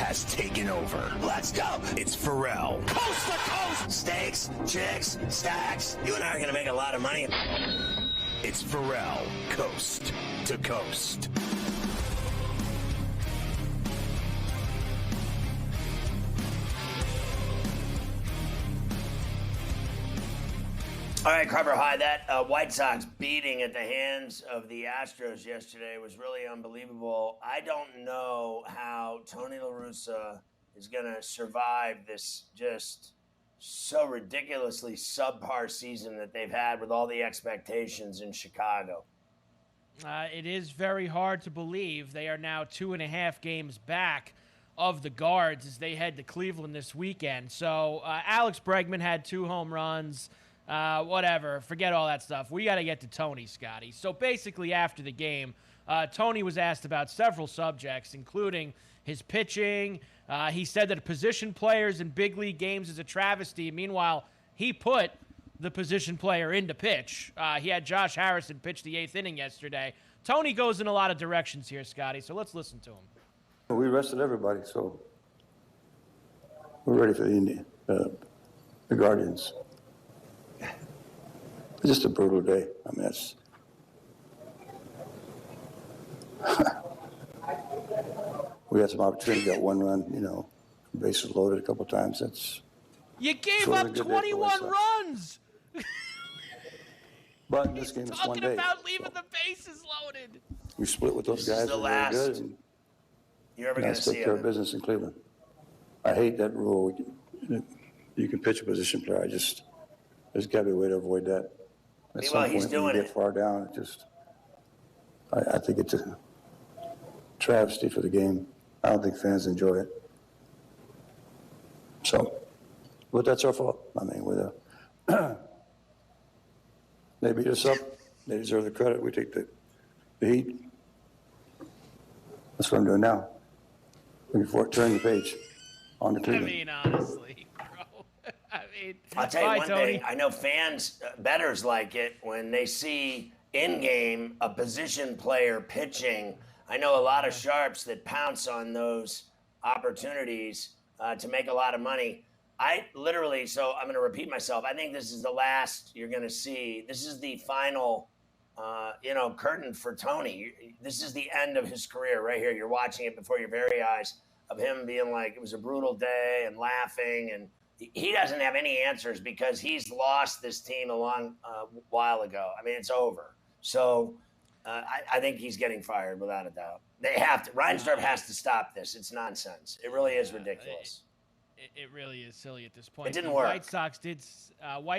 has taken over. Let's go. It's Ferrall. Coast to coast. Steaks, chicks, stacks. You and I are going to make a lot of money. It's Ferrall, coast to coast. All right, Carver High, that White Sox beating at the hands of the Astros yesterday was really unbelievable. I don't know how Tony La Russa is going to survive this just so ridiculously subpar season that they've had with all the expectations in Chicago. It is very hard to believe they are now 2.5 games back of the Guards as they head to Cleveland this weekend. So Alex Bregman had 2 home runs. Whatever, forget all that stuff. We got to get to Tony, Scotty. So basically after the game, Tony was asked about several subjects, including his pitching. He said that position players in big league games is a travesty. Meanwhile, he put the position player into pitch. He had Josh Harrison pitch the 8th inning yesterday. Tony goes in a lot of directions here, Scotty, so let's listen to him. We rested everybody, so we're ready for the Guardians. It's just a brutal day. I mean, that's we had some opportunity, got 1 run, bases loaded a couple times. You gave up 21 runs. But in this game, it's 1 day. Talking about leaving the bases loaded. We split with those guys. This is the last really good, and you're ever going to see take care of business in Cleveland. I hate that rule. You can pitch a position player. There's got to be a way to avoid that. At some point, he's doing when you it. get far down, I think it's a travesty for the game. I don't think fans enjoy it. So, but that's our fault. I mean, they beat us up. They deserve the credit. We take the heat. That's what I'm doing now. Looking forward to turning the page on the Cleveland. I mean, honestly, bro. I'll tell you one Tony. thing. I know fans, bettors like it when they see in-game a position player pitching. I know a lot of sharps that pounce on those opportunities to make a lot of money. So I'm going to repeat myself. I think this is the last you're going to see. This is the final, curtain for Tony. This is the end of his career right here. You're watching it before your very eyes of him being like, it was a brutal day and laughing. And he doesn't have any answers because he's lost this team a long while ago. I mean, it's over. So I think he's getting fired without a doubt. They have to. Reinsdorf has to stop this. It's nonsense. It really is ridiculous. It really is silly at this point. It didn't work. White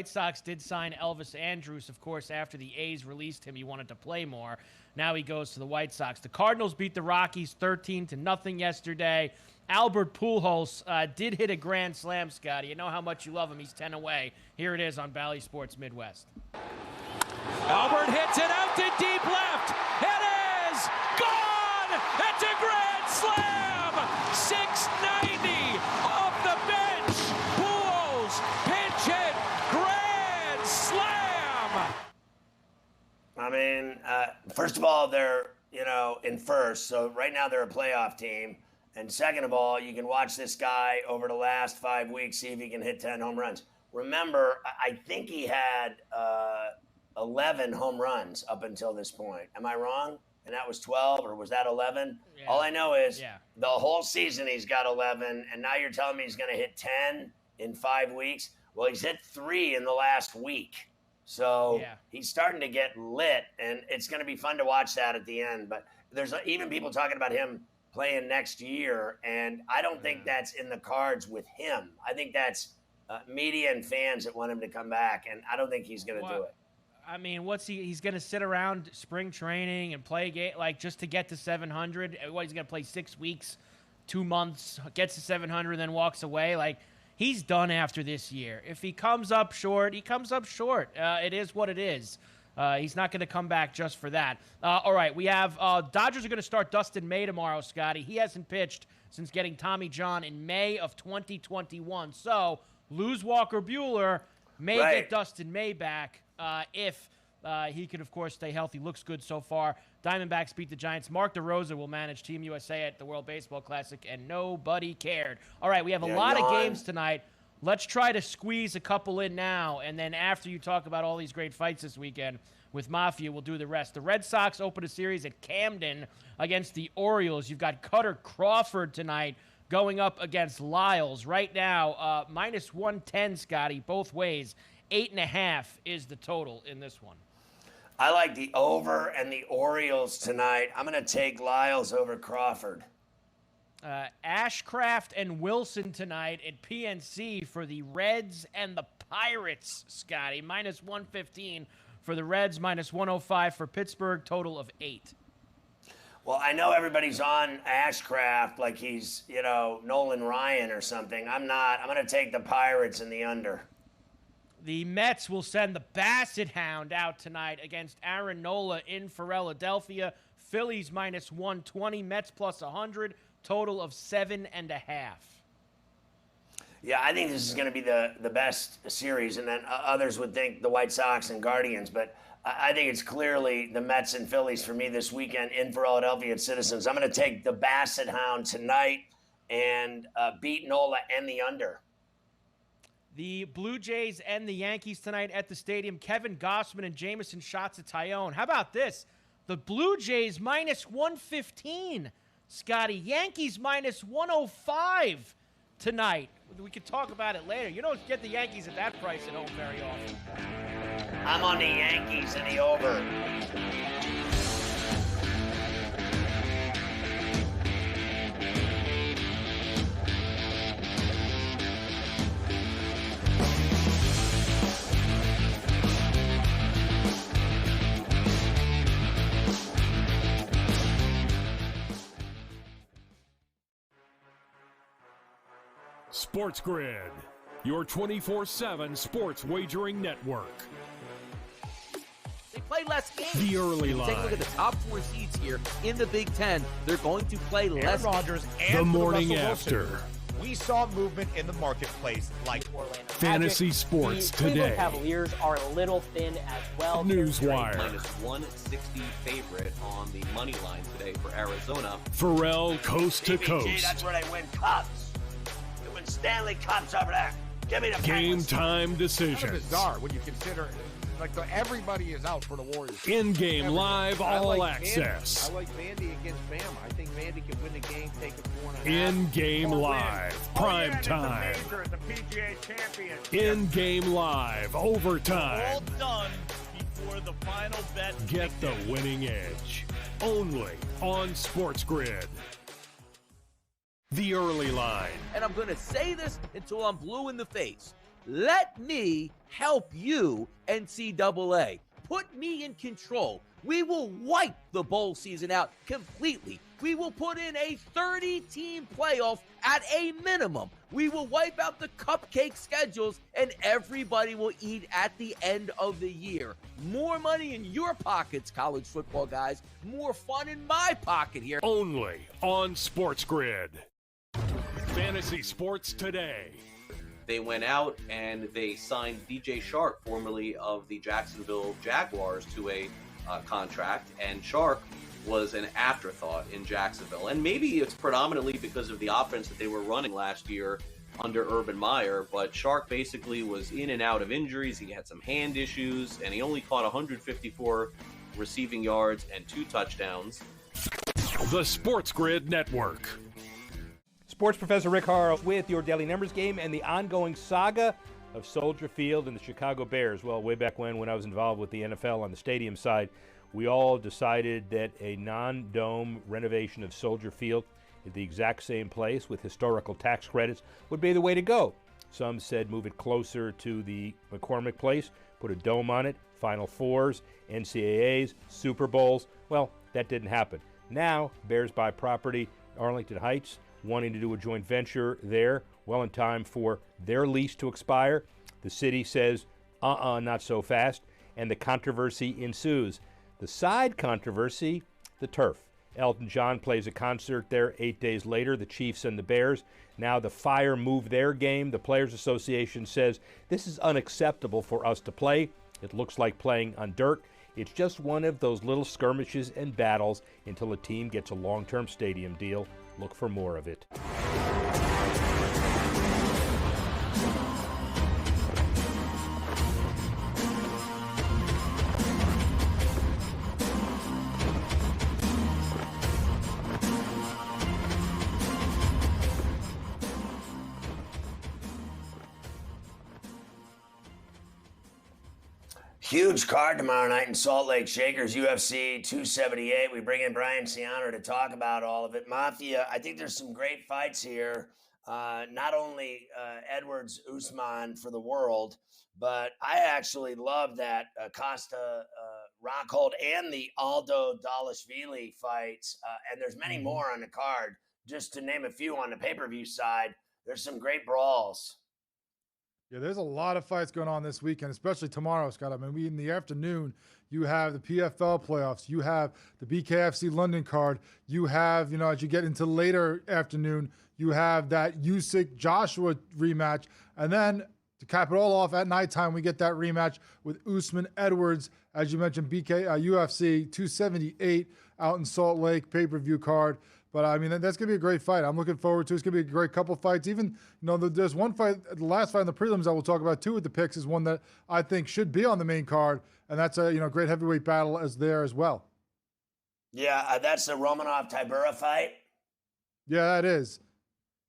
Sox did sign Elvis Andrus, of course, after the A's released him. He wanted to play more. Now he goes to the White Sox. The Cardinals beat the Rockies 13-0 yesterday. Albert Pujols did hit a grand slam, Scotty. You know how much you love him. He's 10 away. Here it is on Bally Sports Midwest. Albert hits it out to deep left. It is gone. It's a grand slam. 690 off the bench. Pujols pinch hit grand slam. I mean, first of all, they're in first, so right now they're a playoff team. And second of all, you can watch this guy over the last 5 weeks, see if he can hit 10 home runs. Remember, I think he had 11 home runs up until this point. Am I wrong? And that was 12, or was that 11? Yeah. All I know is the whole season he's got 11, and now you're telling me he's going to hit 10 in 5 weeks? Well, he's hit 3 in the last week. So he's starting to get lit, and it's going to be fun to watch that at the end. But there's even people talking about him playing next year, and I don't think that's in the cards with him. I think that's media and fans that want him to come back, and I don't think he's going to do it. I mean, he's going to sit around spring training and play a game, like just to get to 700? What, he's going to play 6 weeks, 2 months, gets to 700, then walks away? Like, he's done after this year. If he comes up short, he comes up short. It is what it is. He's not going to come back just for that. All right, we have Dodgers are going to start Dustin May tomorrow, Scotty. He hasn't pitched since getting Tommy John in May of 2021. So lose Walker Buehler, may get Dustin May back if He could, of course, stay healthy. Looks good so far. Diamondbacks beat the Giants. Mark DeRosa will manage Team USA at the World Baseball Classic, and nobody cared. All right, we have a lot of games tonight. Let's try to squeeze a couple in now, and then after you talk about all these great fights this weekend with Mafia, we'll do the rest. The Red Sox open a series at Camden against the Orioles. You've got Cutter Crawford tonight going up against Lyles. Right now, minus 110, Scotty, both ways. 8.5 is the total in this one. I like the over and the Orioles tonight. I'm going to take Lyles over Crawford. Ashcraft and Wilson tonight at PNC for the Reds and the Pirates, Scotty. Minus 115 for the Reds, minus 105 for Pittsburgh, total of 8. Well, I know everybody's on Ashcraft like he's, Nolan Ryan or something. I'm not. I'm going to take the Pirates in the under. The Mets will send the Basset Hound out tonight against Aaron Nola in Philadelphia. Phillies minus 120, Mets plus 100, total of 7.5. Yeah, I think this is going to be the best series, and then others would think the White Sox and Guardians, but I think it's clearly the Mets and Phillies for me this weekend in Philadelphia at Citizens. I'm going to take the Basset Hound tonight and beat Nola and the under. The Blue Jays and the Yankees tonight at the stadium. Kevin Gossman and Jamison Shots at Tyone. How about this? The Blue Jays minus 115. Scotty, Yankees minus 105 tonight. We could talk about it later. You don't get the Yankees at that price at home very often. I'm on the Yankees in the over. Sports Grid, your 24/7 sports wagering network. They play less games. The early line. Take a look at the top 4 seeds here in the Big Ten. They're going to play less. Rodgers and the morning Russell after. Wilson. We saw movement in the marketplace like Orlando Fantasy Magic. sports the today. Cleveland Cavaliers are a little thin as well. Newswire. Minus 160 favorite on the money line today for Arizona. Ferrall coast to CBG, coast. that's where they win cups. They win Stanley Cups over there. Give me the Game Penguins. time kind of decisions. bizarre when you consider everybody is out for the Warriors. In-game live I all like access. I like Vandy against Bama. I think Vandy can win the game, take it 4.5. In-game live. Prime time. The PGA champion. In-game live. Overtime. done before the final bet. Get the winning edge. Only on Sports Grid. The early line. And I'm going to say this until I'm blue in the face. Let me help you, NCAA. Put me in control. We will wipe the bowl season out completely. We will put in a 30-team playoff at a minimum. We will wipe out the cupcake schedules, and everybody will eat at the end of the year. More money in your pockets, college football guys. More fun in my pocket here. Only on Sports Grid. Fantasy Sports Today. They went out and they signed DJ Shark, formerly of the Jacksonville Jaguars, to a contract, and Shark was an afterthought in Jacksonville. And maybe it's predominantly because of the offense that they were running last year under Urban Meyer, but Shark basically was in and out of injuries. He had some hand issues, and he only caught 154 receiving yards and 2 touchdowns. The Sports Grid Network. Sports Professor Rick Horrow with your Daily Numbers game and the ongoing saga of Soldier Field and the Chicago Bears. Well, way back when I was involved with the NFL on the stadium side, we all decided that a non-dome renovation of Soldier Field at the exact same place with historical tax credits would be the way to go. Some said move it closer to the McCormick Place, put a dome on it, Final Fours, NCAAs, Super Bowls. Well, that didn't happen. Now, Bears buy property, Arlington Heights, wanting to do a joint venture there, well in time for their lease to expire. The city says, not so fast, and the controversy ensues. The side controversy, the turf. Elton John plays a concert there 8 days later, the Chiefs and the Bears. Now the Fire moved their game. The Players Association says, this is unacceptable for us to play. It looks like playing on dirt. It's just one of those little skirmishes and battles until a team gets a long-term stadium deal. Look for more of it. Huge card tomorrow night in Salt Lake. Shakers UFC 278. We bring in Brian Ciano to talk about all of it. Mafia, I think there's some great fights here. Not only Edwards Usman for the world, but I actually love that Costa Rockhold and the Aldo Dalashvili fights. And there's many more on the card. Just to name a few on the pay-per-view side, there's some great brawls. Yeah, there's a lot of fights going on this weekend, especially tomorrow, Scott. I mean, in the afternoon, you have the PFL playoffs. You have the BKFC London card. You have, as you get into later afternoon, you have that Usyk-Joshua rematch. And then to cap it all off at nighttime, we get that rematch with Usman Edwards, as you mentioned, UFC 278 out in Salt Lake, pay-per-view card. But, I mean, that's going to be a great fight. I'm looking forward to it. It's going to be a great couple fights. Even, there's one fight, the last fight in the prelims I will talk about, too, with the picks, is one that I think should be on the main card. And that's a, great heavyweight battle as well. Yeah, that's the Romanov-Tybura fight. Yeah, that is.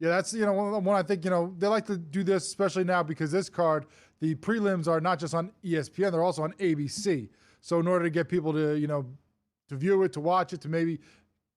Yeah, that's, one I think, they like to do this, especially now, because this card, the prelims are not just on ESPN, they're also on ABC. So in order to get people to, to view it, to watch it, to maybe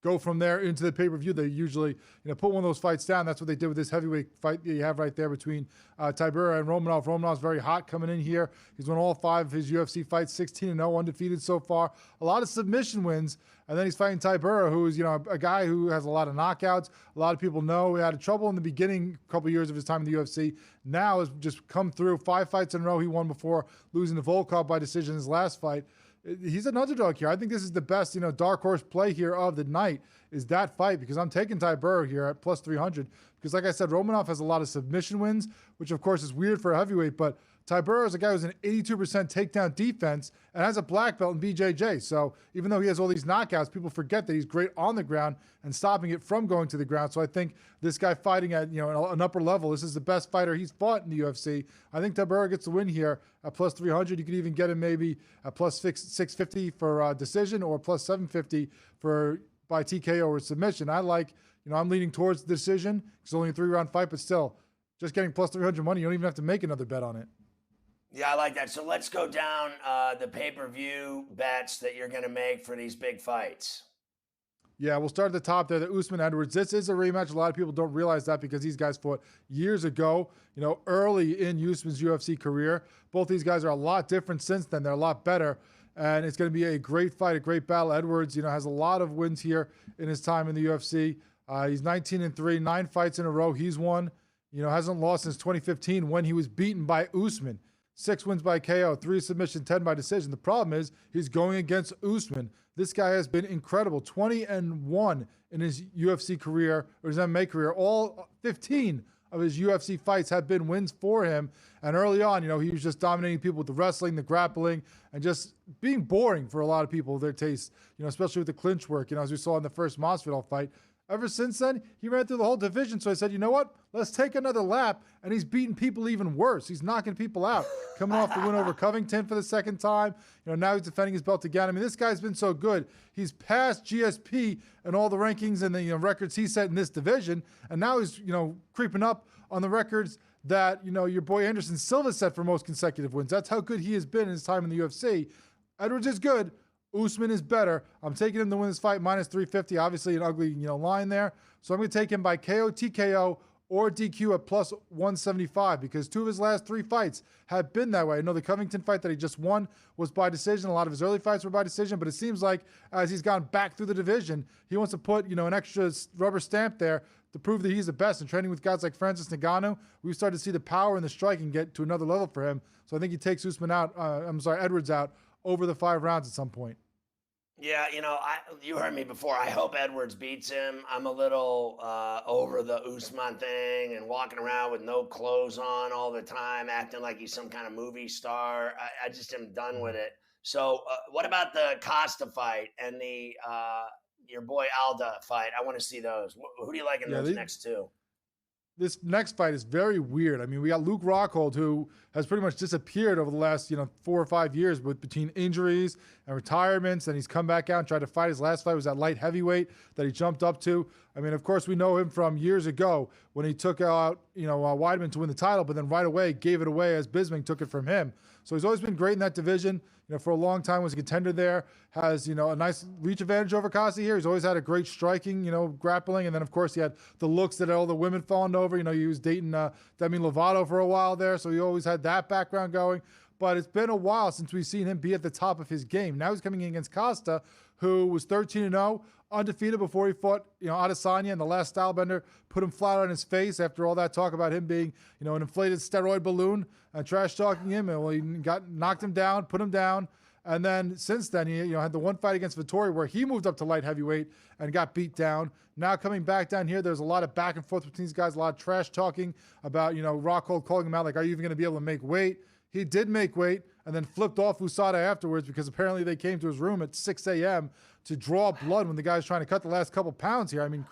go from there into the pay-per-view, they usually, put one of those fights down. That's what they did with this heavyweight fight that you have right there between Tybura and Romanov. Romanov's very hot coming in here. He's won all 5 of his UFC fights, 16-0, undefeated so far. A lot of submission wins, and then he's fighting Tybura, who is, a guy who has a lot of knockouts. A lot of people know he had trouble in the beginning, a couple years of his time in the UFC. Now has just come through 5 fights in a row. He won before losing to Volkov by decision in his last fight. He's an underdog here. I think this is the best, dark horse play here of the night is that fight, because I'm taking Tybura here at plus 300 because, like I said, Romanov has a lot of submission wins, which, of course, is weird for a heavyweight, but Tybura is a guy who's an 82% takedown defense and has a black belt in BJJ. So even though he has all these knockouts, people forget that he's great on the ground and stopping it from going to the ground. So I think this guy fighting at an upper level, this is the best fighter he's fought in the UFC. I think Tybura gets the win here at plus 300. You could even get him maybe at plus 650 for decision or plus 750 by TKO or submission. I like, I'm leaning towards the decision. It's only a 3-round fight, but still, just getting plus 300 money, you don't even have to make another bet on it. Yeah, I like that. So let's go down the pay-per-view bets that you're going to make for these big fights. Yeah, we'll start at the top there, the Usman Edwards. This is a rematch. A lot of people don't realize that because these guys fought years ago, early in Usman's UFC career. Both these guys are a lot different since then. They're a lot better. And it's going to be a great fight, a great battle. Edwards, has a lot of wins here in his time in the UFC. He's 19-3, 9 fights in a row. He's won, hasn't lost since 2015 when he was beaten by Usman. 6 wins by KO, 3 submission, 10 by decision. The problem is he's going against Usman. This guy has been incredible. 20-1 in his UFC career, or his MMA career. All 15 of his UFC fights have been wins for him. And early on, he was just dominating people with the wrestling, the grappling, and just being boring for a lot of people, their taste, especially with the clinch work, as we saw in the first Masvidal fight. Ever since then, he ran through the whole division. So I said, you know what? Let's take another lap. And he's beating people even worse. He's knocking people out. Coming off the win over Covington for the second time. Now he's defending his belt again. I mean, this guy's been so good. He's passed GSP and all the rankings and the records he set in this division. And now he's, creeping up on the records that, your boy Anderson Silva set for most consecutive wins. That's how good he has been in his time in the UFC. Edwards is good. Usman is better. I'm taking him to win this fight, minus 350. Obviously, an ugly, line there. So I'm going to take him by KO, TKO, or DQ at plus 175 because 2 of his last 3 fights have been that way. I know the Covington fight that he just won was by decision. A lot of his early fights were by decision, but it seems like as he's gone back through the division, he wants to put, an extra rubber stamp there to prove that he's the best. And training with guys like Francis Ngannou, we've started to see the power and the striking get to another level for him. So I think he takes Edwards out over the 5 rounds at some point. Yeah, you heard me before. I hope Edwards beats him. I'm a little over the Usman thing and walking around with no clothes on all the time, acting like he's some kind of movie star. I just am done with it. So, what about the Costa fight and the your boy Alda fight? I want to see those. Who do you like in those next two? This next fight is very weird. I mean, we got Luke Rockhold, who has pretty much disappeared over the last, 4 or 5 years between injuries and retirements, and he's come back out and tried to fight. His last fight was at light heavyweight that he jumped up to. I mean, of course, we know him from years ago when he took out, Weidman to win the title, but then right away gave it away as Bisping took it from him. So he's always been great in that division. For a long time was a contender there, has, a nice reach advantage over Costa here. He's always had a great striking, grappling. And then, of course, he had the looks that all the women fawned over. He was dating Demi Lovato for a while there, so he always had that background going. But it's been a while since we've seen him be at the top of his game. Now he's coming in against Costa, who was 13-0, undefeated before he fought, Adesanya, and the last stylebender put him flat on his face after all that talk about him being, an inflated steroid balloon and trash talking him. And he knocked him down, put him down. And then since then, he had the one fight against Vittori where he moved up to light heavyweight and got beat down. Now coming back down here, there's a lot of back and forth between these guys, a lot of trash talking about, Rockhold calling him out like, are you even going to be able to make weight? He did make weight and then flipped off USADA afterwards because apparently they came to his room at 6 a.m. to draw blood when the guy's trying to cut the last couple pounds here. I mean,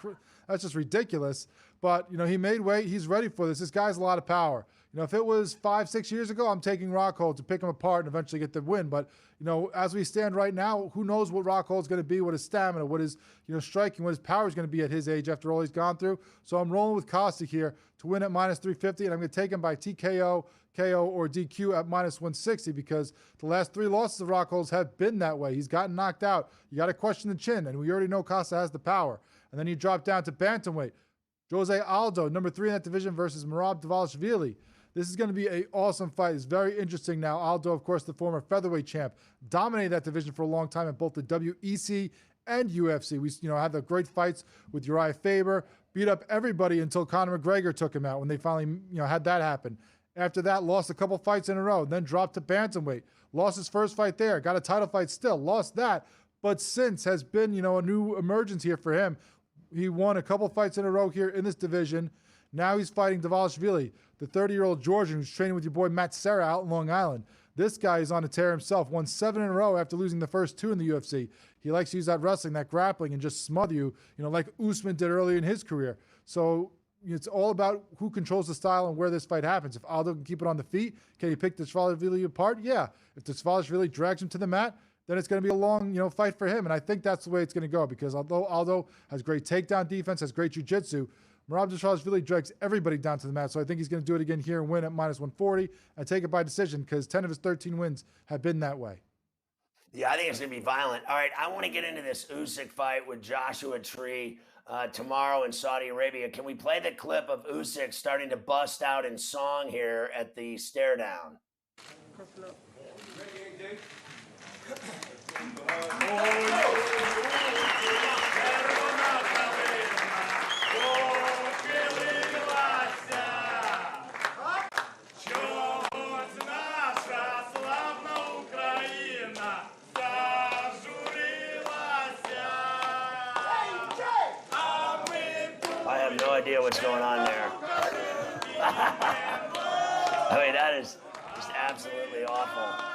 that's just ridiculous. But, he made weight. He's ready for this. This guy's a lot of power. If it was 5-6 years ago, I'm taking Rockhold to pick him apart and eventually get the win. But, as we stand right now, who knows what Rockhold's going to be, what his stamina, what his, striking, what his power is going to be at his age after all he's gone through. So I'm rolling with Costa here to win at -350, and I'm going to take him by TKO, KO, or DQ at -160 because the last 3 losses of Rockhold's have been that way. He's gotten knocked out. You got to question the chin, and we already know Costa has the power. And then you drop down to bantamweight. Jose Aldo, number 3 in that division versus Merab Dvalishvili. This is going to be an awesome fight. It's very interesting now. Aldo, of course, the former featherweight champ, dominated that division for a long time at both the WEC and UFC. We, had the great fights with Uriah Faber, beat up everybody until Conor McGregor took him out when they finally, had that happen. After that, lost a couple fights in a row, then dropped to bantamweight. Lost his first fight there, got a title fight still, lost that, but since has been, a new emergence here for him. He won a couple fights in a row here in this division. Now he's fighting Dvalishvili, the 30-year-old Georgian who's training with your boy Matt Serra out in Long Island. This guy is on a tear himself, won 7 in a row after losing the first 2 in the UFC. He likes to use that wrestling, that grappling, and just smother you, like Usman did earlier in his career. So it's all about who controls the style and where this fight happens. If Aldo can keep it on the feet, can he pick Dvalishvili apart? Yeah. If Dvalishvili drags him to the mat, then it's going to be a long, fight for him. And I think that's the way it's going to go because although Aldo has great takedown defense, has great jiu-jitsu, Merab Dvalishvili drags everybody down to the mat. So I think he's going to do it again here and win at -140 and take it by decision because 10 of his 13 wins have been that way. Yeah, I think it's going to be violent. All right, I want to get into this Usyk fight with Joshua Tree tomorrow in Saudi Arabia. Can we play the clip of Usyk starting to bust out in song here at the stare down? I have no idea what's going on there. I mean, that is just absolutely awful.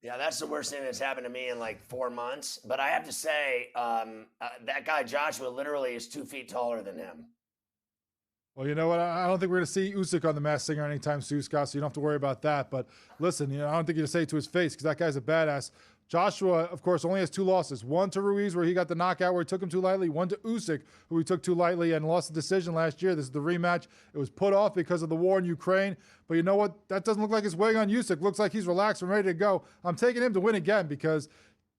Yeah, that's the worst thing that's happened to me in like 4 months. But I have to say, that guy Joshua literally is 2 feet taller than him. Well, you know what? I don't think we're going to see Usyk on The Masked Singer anytime soon, Scott, so you don't have to worry about that. But listen, I don't think you're going to say it to his face because that guy's a badass. Joshua, of course, only has 2 losses. One to Ruiz, where he got the knockout, where he took him too lightly. One to Usyk, who he took too lightly and lost the decision last year. This is the rematch. It was put off because of the war in Ukraine. But you know what? That doesn't look like it's weighing on Usyk. Looks like he's relaxed and ready to go. I'm taking him to win again because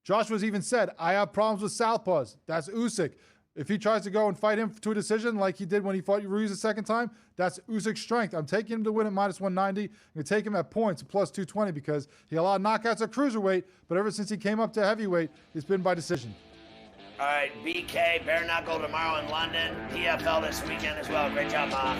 Joshua's even said, I have problems with southpaws. That's Usyk. If he tries to go and fight him to a decision like he did when he fought Ruiz the second time, that's Usyk's strength. I'm taking him to win at -190. I'm going to take him at points at +220 because he had a lot of knockouts at cruiserweight, but ever since he came up to heavyweight, it's been by decision. All right, BK, bare knuckle tomorrow in London. PFL this weekend as well. Great job, Mom.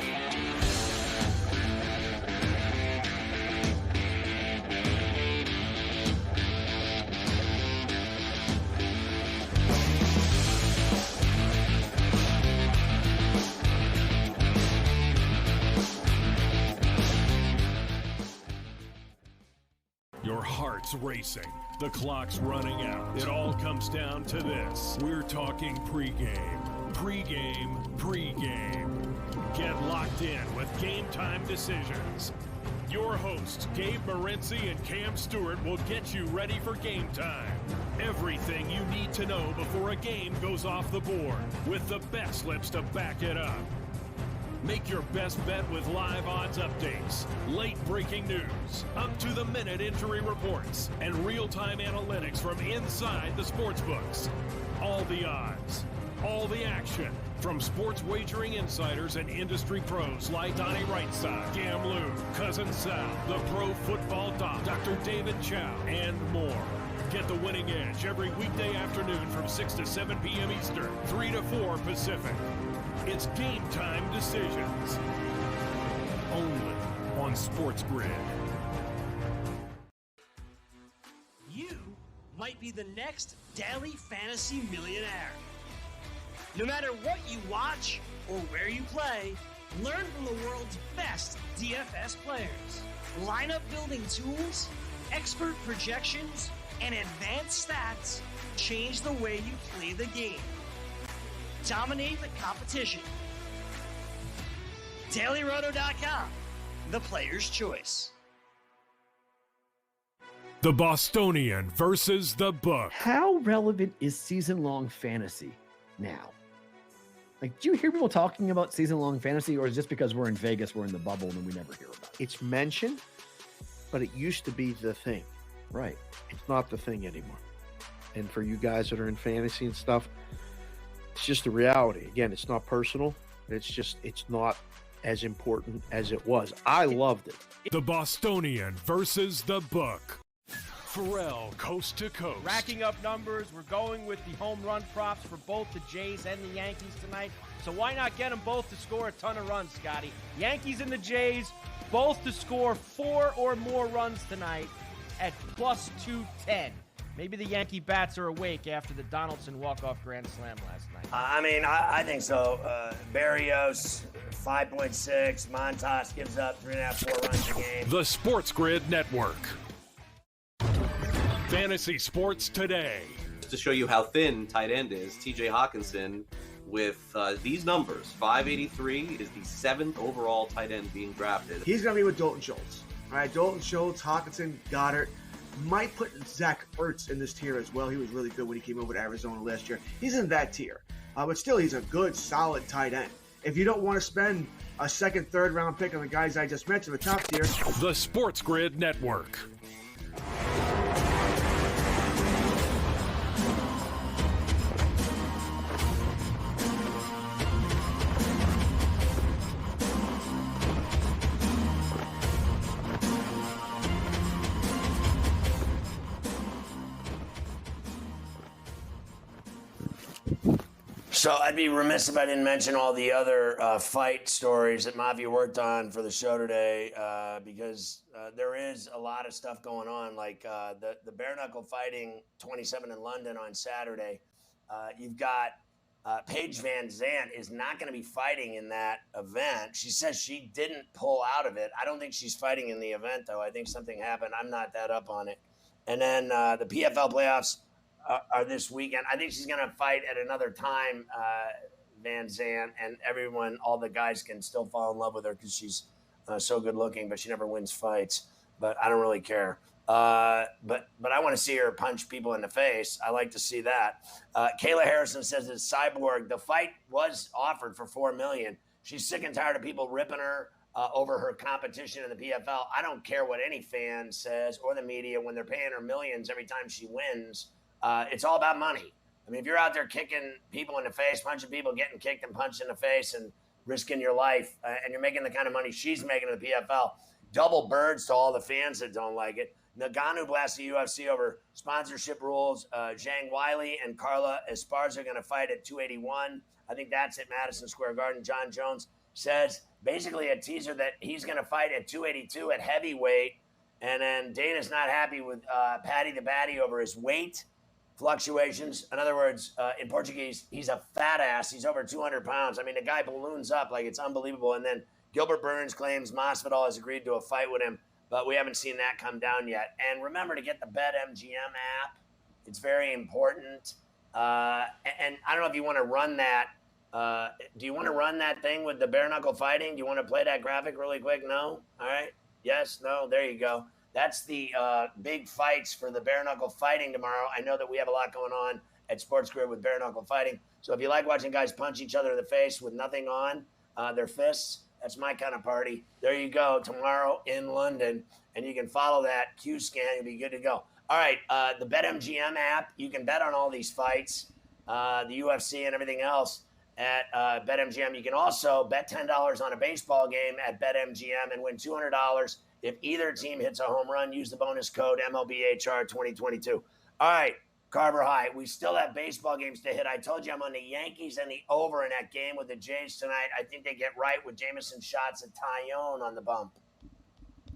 Your heart's racing. The clock's running out. It all comes down to this. We're talking pregame. Pregame. Pregame. Get locked in with Game Time Decisions. Your hosts, Gabe Morency and Cam Stewart, will get you ready for game time. Everything you need to know before a game goes off the board, with the bet slips to back it up. Make your best bet with live odds updates, late breaking news, up-to-the-minute injury reports, and real-time analytics from inside the sportsbooks. All the odds, all the action, from sports wagering insiders and industry pros like Donnie Rightside, Gam Lou, Cousin Sal, the Pro Football Doc, Dr. David Chow, and more. Get the winning edge every weekday afternoon from 6 to 7 p.m. Eastern, 3 to 4 Pacific. It's Game Time Decisions. Only on Sports Grid. You might be the next daily fantasy millionaire. No matter what you watch or where you play, learn from the world's best DFS players. Lineup building tools, expert projections, and advanced stats change the way you play the game. Dominate the competition. DailyRoto.com, the player's choice. The Bostonian versus the book. How relevant is season-long fantasy now? Like, do you hear people talking about season-long fantasy, or is it just because we're in Vegas, we're in the bubble, and we never hear about it? It's mentioned, but it used to be the thing. Right. It's not the thing anymore. And for you guys that are in fantasy and stuff, it's just the reality. Again, it's not personal. It's not as important as it was. I loved it. The Bostonian versus the book. Ferrall, coast to coast. Racking up numbers. We're going with the home run props for both the Jays and the Yankees tonight. So why not get them both to score a ton of runs, Scotty? Yankees and the Jays, both to score 4 or more runs tonight at plus 210. Maybe the Yankee bats are awake after the Donaldson walk-off grand slam last night. I think so. Barrios, 5.6. Montas gives up 3.5, 4 runs a game. The Sports Grid Network. Fantasy Sports Today. To show you how thin tight end is, T.J. Hawkinson with these numbers, 583 is the 7th overall tight end being drafted. He's going to be with Dalton Schultz. All right, Dalton Schultz, Hawkinson, Goddard. Might put Zach Ertz in this tier as well. He was really good when he came over to Arizona last year. He's in that tier. But still, he's a good, solid tight end. If you don't want to spend a second, third round pick on the guys I just mentioned, the top tier. The Sports Grid Network. So I'd be remiss if I didn't mention all the other fight stories that Mavi worked on for the show today, because there is a lot of stuff going on, like the bare knuckle fighting 27 in London on Saturday. You've got Paige Van Zandt is not going to be fighting in that event. She says she didn't pull out of it. I don't think she's fighting in the event, though. I think something happened. I'm not that up on it. And then the PFL playoffs are this weekend. I think she's going to fight at another time, Van Zandt, and everyone, all the guys can still fall in love with her because she's so good looking, but she never wins fights. But I don't really care. But I want to see her punch people in the face. I like to see that. Kayla Harrison says that Cyborg, the fight was offered for $4 million. She's sick and tired of people ripping her over her competition in the PFL. I don't care what any fan says or the media when they're paying her millions every time she wins. It's all about money. I mean, if you're out there kicking people in the face, punching people, getting kicked and punched in the face and risking your life, and you're making the kind of money she's making in the PFL, double birds to all the fans that don't like it. Ngannou blasts the UFC over sponsorship rules. Zhang Weili and Carla Esparza are going to fight at 281. I think that's at Madison Square Garden. John Jones says basically a teaser that he's going to fight at 282 at heavyweight. And then Dana's not happy with Paddy the Baddy over his weight fluctuations. In other words, in Portuguese, he's a fat ass. He's over 200 pounds. I mean, the guy balloons up like it's unbelievable. And then Gilbert Burns claims Masvidal has agreed to a fight with him, but we haven't seen that come down yet. And remember to get the BetMGM app. It's very important. And I don't know if you want to run that. Do you want to run that thing with the bare knuckle fighting? Do you want to play that graphic really quick? No? All right. Yes, no, there you go. That's the big fights for the bare knuckle fighting tomorrow. I know that we have a lot going on at Sports Grid with bare knuckle fighting. So if you like watching guys punch each other in the face with nothing on their fists, that's my kind of party. There you go, tomorrow in London. And you can follow that Q scan. You'll be good to go. All right, the BetMGM app, you can bet on all these fights, the UFC and everything else at BetMGM. You can also bet $10 on a baseball game at BetMGM and win $200 if either team hits a home run. Use the bonus code MLBHR 2022. All right, Carver High, we still have baseball games to hit. I told you I'm on the Yankees and the over in that game with the Jays tonight. I think they get right with Jameson shots and Tyone on the bump.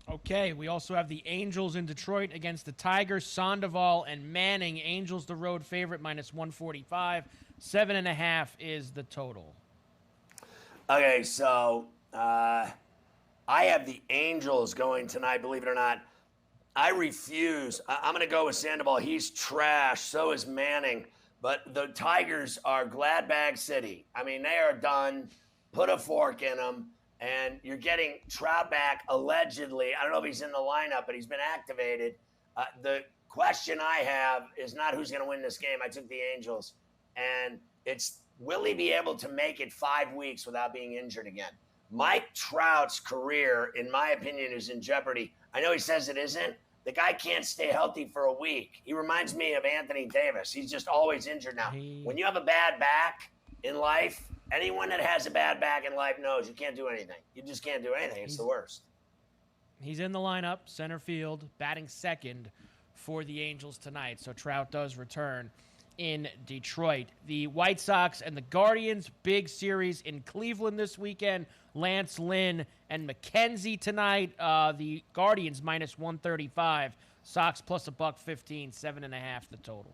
Okay, we also have the Angels in Detroit against the Tigers. Sandoval and Manning. Angels the road favorite, minus 145. 7.5 is the total. Okay, so I have the Angels going tonight, believe it or not. I refuse. I'm going to go with Sandoval. He's trash. So is Manning. But the Tigers are glad bag city. I mean, they are done. Put a fork in them. And you're getting Trout back, allegedly. I don't know if he's in the lineup, but he's been activated. The question I have is not who's going to win this game. I took the Angels. And it's, will he be able to make it 5 weeks without being injured again? Mike Trout's career, in my opinion, is in jeopardy. I know he says it isn't. The guy can't stay healthy for a week. He reminds me of Anthony Davis. He's just always injured now. When you have a bad back in life, anyone that has a bad back in life knows you can't do anything. You just can't do anything. It's the worst. He's in the lineup, center field, batting second for the Angels tonight. So Trout does return in Detroit. The White Sox and the Guardians, big series in Cleveland this weekend. Lance Lynn and McKenzie tonight. The Guardians minus 135. Sox plus $1.15, 7.5 the total.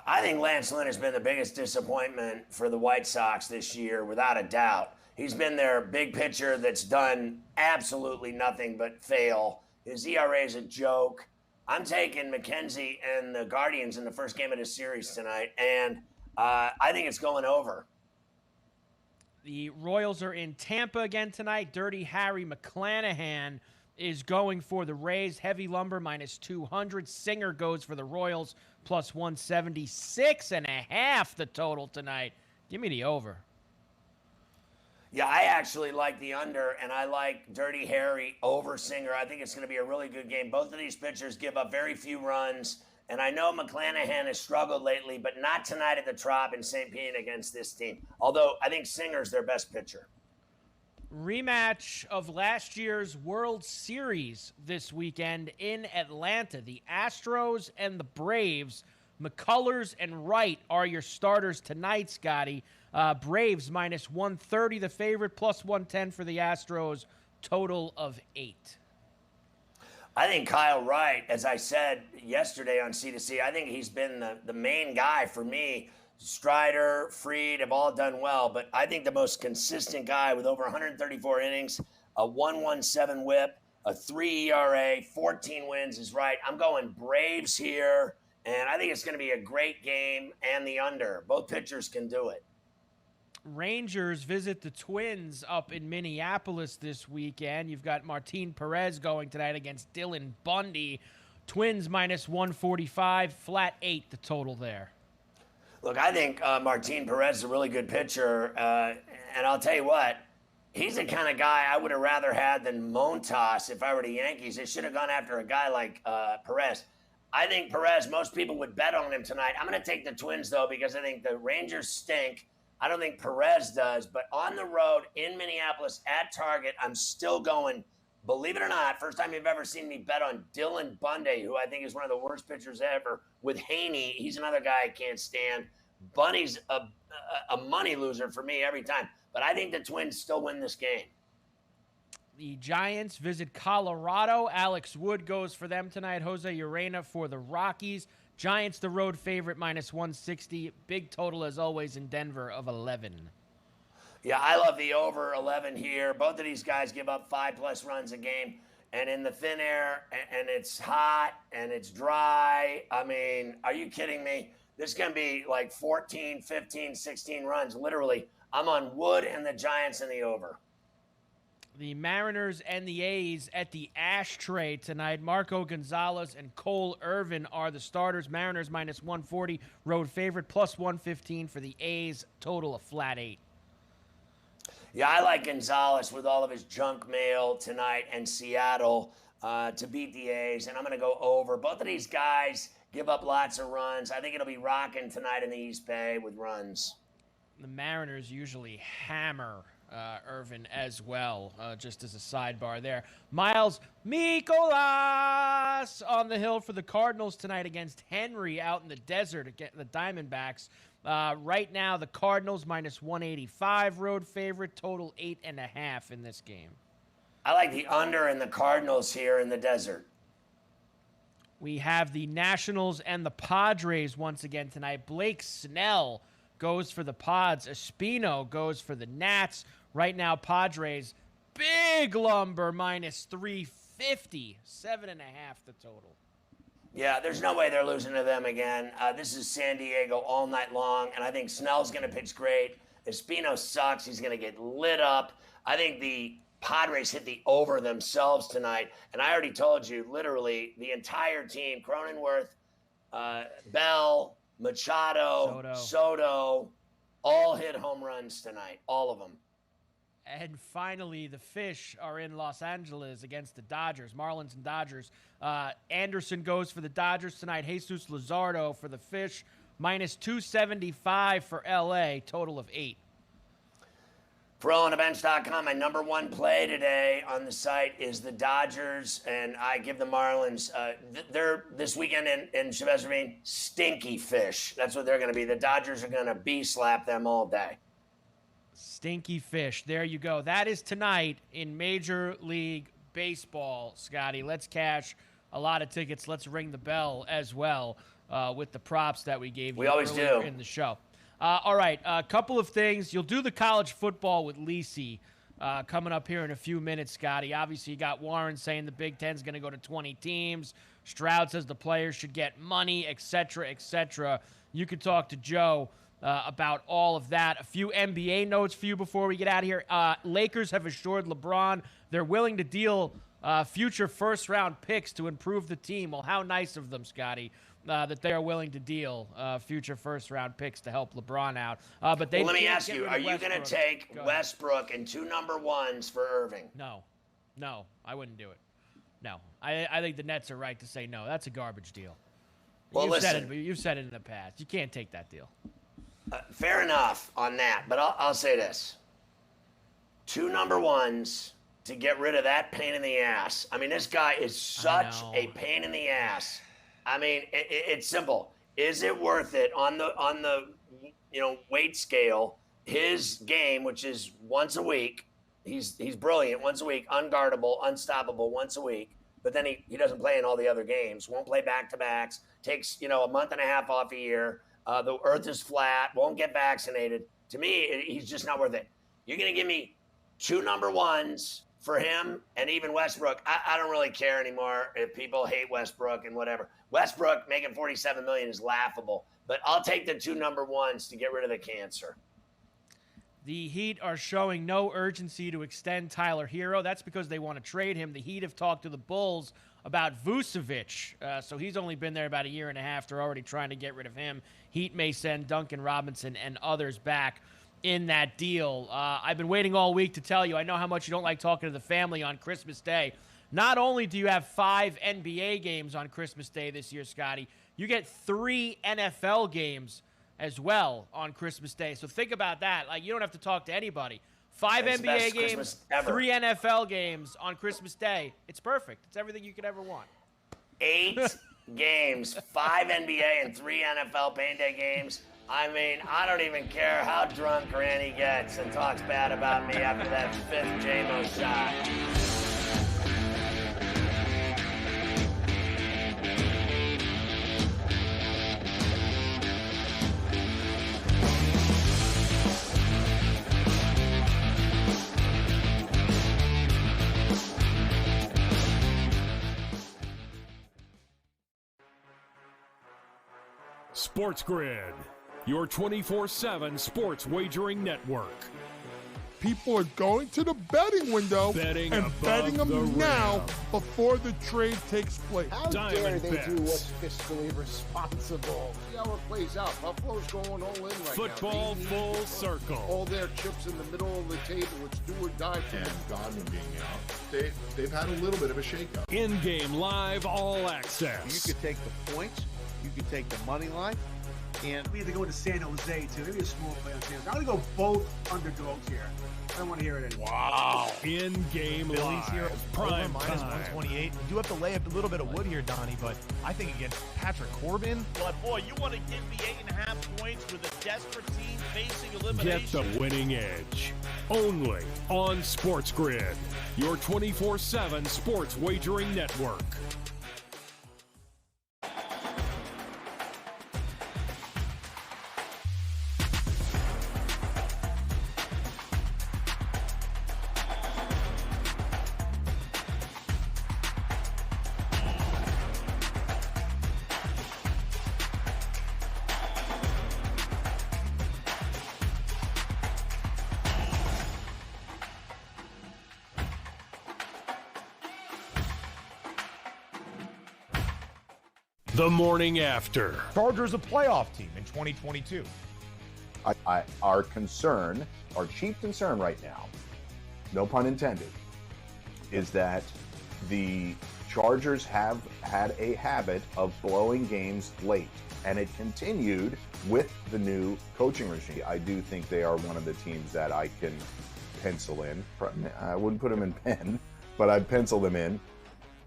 I think Lance Lynn has been the biggest disappointment for the White Sox this year, without a doubt. He's been their big pitcher that's done absolutely nothing but fail. His ERA is a joke. I'm taking McKenzie and the Guardians in the first game of this series tonight, and I think it's going over. The Royals are in Tampa again tonight. Dirty Harry McClanahan is going for the Rays. Heavy Lumber minus 200. Singer goes for the Royals plus 176.5 the total tonight. Give me the over. Yeah, I actually like the under, and I like Dirty Harry over Singer. I think it's going to be a really good game. Both of these pitchers give up very few runs, and I know McClanahan has struggled lately, but not tonight at the Trop in St. Pete against this team. Although I think Singer's their best pitcher. Rematch of last year's World Series this weekend in Atlanta. The Astros and the Braves. McCullers and Wright are your starters tonight, Scotty. Braves minus 130 the favorite, plus 110 for the Astros, total of 8. I think Kyle Wright, as I said yesterday on C2C, I think he's been the main guy for me. Strider, Fried have all done well, but I think the most consistent guy with over 134 innings, a 1.17 whip, a 3 ERA, 14 wins is Wright. I'm going Braves here, and I think it's going to be a great game and the under. Both pitchers can do it. Rangers visit the Twins up in Minneapolis this weekend. You've got Martin Perez going tonight against Dylan Bundy. Twins minus 145, flat 8 the total there. Look, I think Martin Perez is a really good pitcher, and I'll tell you what, he's the kind of guy I would have rather had than Montas if I were the Yankees. They should have gone after a guy like Perez. I think Perez, most people would bet on him tonight. I'm going to take the Twins, though, because I think the Rangers stink. I don't think Perez does, but on the road in Minneapolis at Target, I'm still going believe it or not, first time you've ever seen me bet on Dylan Bundy, who I think is one of the worst pitchers ever, with Haney. He's another guy I can't stand. Bunny's a money loser for me every time. But I think the Twins still win this game. The Giants visit Colorado. Alex Wood goes for them tonight. Jose Urena for the Rockies. Giants, the road favorite, -160. Big total, as always, in Denver of 11. Yeah, I love the over 11 here. Both of these guys give up 5+ runs a game. And in the thin air, and it's hot, and it's dry. I mean, are you kidding me? This is going to be like 14, 15, 16 runs. Literally, I'm on Wood and the Giants in the over. The Mariners and the A's at the Ashtray tonight. Marco Gonzalez and Cole Irvin are the starters. Mariners -140, road favorite, +115 for the A's, total of flat 8. Yeah, I like Gonzalez with all of his junk mail tonight and Seattle to beat the A's, and I'm going to go over. Both of these guys give up lots of runs. I think it'll be rocking tonight in the East Bay with runs. The Mariners usually hammer Irvin as well, just as a sidebar there. Miles Mikolas on the hill for the Cardinals tonight against Henry out in the desert against the Diamondbacks. Right now, the Cardinals -185 road favorite, total 8.5 in this game. I like the under in the Cardinals here in the desert. We have the Nationals and the Padres once again tonight. Blake Snell goes for the Pods. Espino goes for the Nats. Right now, Padres, big lumber, -350. 7.5 the total. Yeah, there's no way they're losing to them again. This is San Diego all night long, and I think Snell's going to pitch great. Espino sucks. He's going to get lit up. I think the Padres hit the over themselves tonight, and I already told you, literally, the entire team, Cronenworth, Bell, Machado, Soto, all hit home runs tonight, all of them. And finally, the Fish are in Los Angeles against the Dodgers, Marlins and Dodgers. Anderson goes for the Dodgers tonight. Jesus Luzardo for the Fish, -275 for LA, total of 8. FerrallOnTheBench.com, my number one play today on the site is the Dodgers, and I give the Marlins, they're this weekend in Chavez Ravine, stinky fish. That's what they're going to be. The Dodgers are going to slap them all day. Stinky Fish. There you go. That is tonight in Major League Baseball, Scotty. Let's cash a lot of tickets. Let's ring the bell as well with the props that we gave you We always earlier do. in the show. All right, a couple of things. You'll do the college football with Lisi coming up here in a few minutes, Scotty. Obviously, you got Warren saying the Big Ten's going to go to 20 teams. Stroud says the players should get money, et cetera, et cetera. You could talk to Joe about all of that. A few NBA notes for you before we get out of here. Lakers have assured LeBron they're willing to deal future first-round picks to improve the team. Well, how nice of them, Scotty, that they are willing to deal future first-round picks to help LeBron out. But they let me can't ask get you, rid are of you going to Westbrook. take Go ahead. Westbrook and 2 number 1s for Irving? No, I wouldn't do it. No, I think the Nets are right to say no. That's a garbage deal. Well, you've listen. you've said it in the past. You can't take that deal. Fair enough on that, but I'll say this. 2 number 1s to get rid of that pain in the ass. I mean, this guy is such a pain in the ass. I mean, it's simple. Is it worth it on the weight scale? His game, which is once a week, he's brilliant once a week, unguardable, unstoppable once a week. But then he doesn't play in all the other games. Won't play back-to-backs. Takes a month and a half off a year. The earth is flat. Won't get vaccinated. To me, he's just not worth it. You're going to give me 2 number 1s for him and even Westbrook. I don't really care anymore if people hate Westbrook and whatever. Westbrook making $47 million is laughable. But I'll take the 2 number 1s to get rid of the cancer. The Heat are showing no urgency to extend Tyler Hero. That's because they want to trade him. The Heat have talked to the Bulls about Vucevic. So he's only been there about a year and a half. They're already trying to get rid of him. Heat may send Duncan Robinson and others back in that deal. I've been waiting all week to tell you. I know how much you don't like talking to the family on Christmas Day. Not only do you have 5 NBA games on Christmas Day this year, Scotty, you get 3 NFL games as well on Christmas Day. So think about that. Like, you don't have to talk to anybody. 5 It's the NBA best games, Christmas ever. 3 NFL games on Christmas Day. It's perfect. It's everything you could ever want. 8 games, 5 NBA and 3 NFL Pain Day games. I mean, I don't even care how drunk Granny gets and talks bad about me after that 5th J-Mo shot. Sports Grid, your 24/7 sports wagering network. People are going to the betting window Betting and above betting the them now rim. before the trade takes place. How dare Diamond they bets. do what's fiscally responsible? See how it plays out. Buffalo's going all in right Football now. They full need circle. all their chips in the middle of the table. It's do or die for them. And Godwin being out, they've had a little bit of a shakeup. In-game live all access. You could take the points, you could take the money line, and We have to go to San Jose, too. Maybe a small play on San Jose. I'm going to go both underdogs here. I don't want to hear it anymore. Wow. In-game Phillies live. here, Prime over minus time. 128. You do have to lay up a little bit of wood here, Donnie, but I think against Patrick Corbin. But boy, you want to give me 8.5 points with a desperate team facing Get elimination. the winning edge. Only on Sports Grid, your 24/7 sports wagering network. The morning after. Chargers a playoff team in 2022. Our concern, our chief concern right now, no pun intended, is that the Chargers have had a habit of blowing games late, and it continued with the new coaching regime. I do think they are one of the teams that I can pencil in. I wouldn't put them in pen, but I'd pencil them in.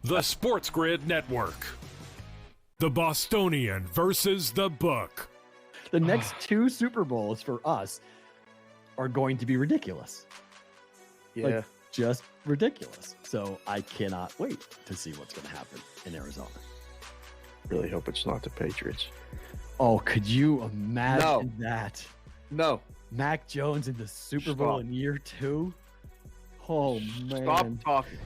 The Sports Grid Network. The Bostonian versus the Book. The next 2 Super Bowls for us are going to be ridiculous. yeah. Like, just ridiculous. So I cannot wait to see what's going to happen in Arizona. Really hope it's not the Patriots. Oh, could you imagine that? No. Mac Jones in the Super Bowl in year 2? Oh, man. Stop talking.